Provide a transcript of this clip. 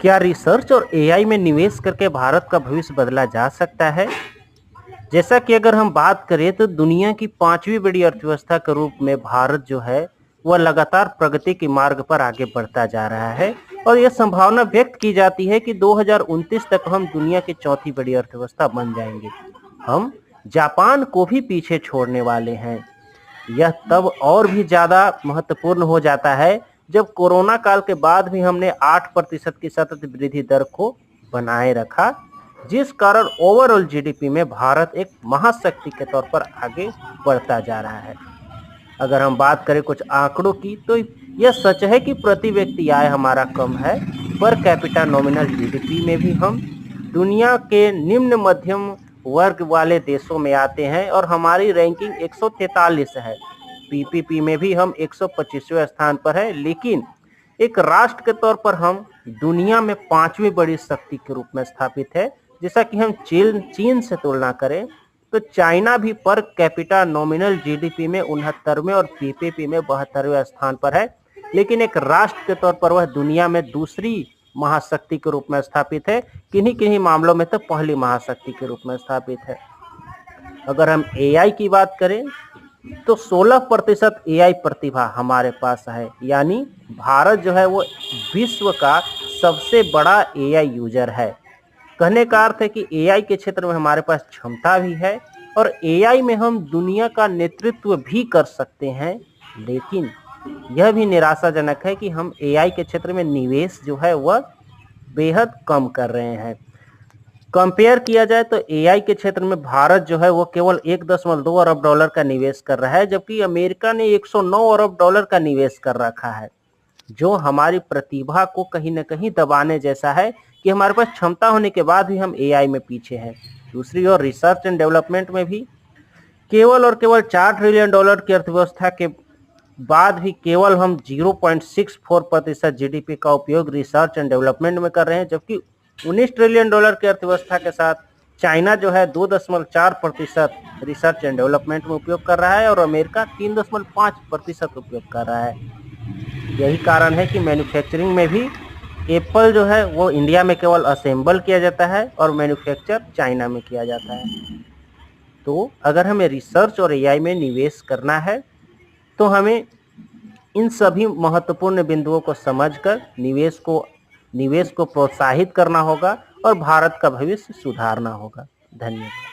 क्या रिसर्च और एआई में निवेश करके भारत का भविष्य बदला जा सकता है? जैसा कि अगर हम बात करें तो दुनिया की 5वीं बड़ी अर्थव्यवस्था के रूप में भारत जो है वह लगातार प्रगति के मार्ग पर आगे बढ़ता जा रहा है और यह संभावना व्यक्त की जाती है कि 2029 तक हम दुनिया की चौथी बड़ी अर्थव्यवस्था बन जाएंगे। हम जापान को भी पीछे छोड़ने वाले हैं। यह तब और भी ज़्यादा महत्वपूर्ण हो जाता है जब कोरोना काल के बाद भी हमने 8% की सतत वृद्धि दर को बनाए रखा, जिस कारण ओवरऑल जीडीपी में भारत एक महाशक्ति के तौर पर आगे बढ़ता जा रहा है। अगर हम बात करें कुछ आंकड़ों की तो यह सच है कि प्रति व्यक्ति आय हमारा कम है, पर कैपिटा नॉमिनल जीडीपी में भी हम दुनिया के निम्न मध्यम वर्ग वाले देशों में आते हैं और हमारी रैंकिंग 143 है। पीपीपी में भी हम 125वें स्थान पर है, लेकिन एक राष्ट्र के तौर पर हम दुनिया में 5वीं बड़ी शक्ति के रूप में स्थापित है। जैसा कि हम चीन से तुलना करें तो चाइना भी पर कैपिटा नॉमिनल जीडीपी में 69वें और पीपीपी में 72वें स्थान पर है, लेकिन एक राष्ट्र के तौर पर वह दुनिया में दूसरी महाशक्ति के रूप में स्थापित है, किन्हीं किन्हीं मामलों में तो पहली महाशक्ति के रूप में स्थापित है। अगर हम एआई की बात करें तो 16% एआई प्रतिभा हमारे पास है, यानी भारत जो है वो विश्व का सबसे बड़ा एआई यूजर है। कहने का अर्थ है कि एआई के क्षेत्र में हमारे पास क्षमता भी है और एआई में हम दुनिया का नेतृत्व भी कर सकते हैं, लेकिन यह भी निराशाजनक है कि हम एआई के क्षेत्र में निवेश जो है वह बेहद कम कर रहे हैं। कंपेयर किया जाए तो एआई के क्षेत्र में भारत जो है वो केवल 1.2 अरब डॉलर का निवेश कर रहा है, जबकि अमेरिका ने 109 अरब डॉलर का निवेश कर रखा है, जो हमारी प्रतिभा को कहीं ना कहीं दबाने जैसा है कि हमारे पास क्षमता होने के बाद भी हम एआई में पीछे हैं। दूसरी ओर रिसर्च एंड डेवलपमेंट में भी केवल और केवल 4 ट्रिलियन डॉलर की अर्थव्यवस्था के बाद भी केवल हम 0.64% जीडीपी का उपयोग रिसर्च एंड डेवलपमेंट में कर रहे हैं, जबकि 19 ट्रिलियन डॉलर की अर्थव्यवस्था के साथ चाइना जो है 2.4% रिसर्च एंड डेवलपमेंट में उपयोग कर रहा है और अमेरिका 3.5% उपयोग कर रहा है। यही कारण है कि मैन्युफैक्चरिंग में भी एप्पल जो है वो इंडिया में केवल असेंबल किया जाता है और मैन्युफैक्चर चाइना में किया जाता है। तो अगर हमें रिसर्च और एआई में निवेश करना है तो हमें इन सभी महत्वपूर्ण बिंदुओं को समझकर निवेश को प्रोत्साहित करना होगा और भारत का भविष्य सुधारना होगा। धन्यवाद।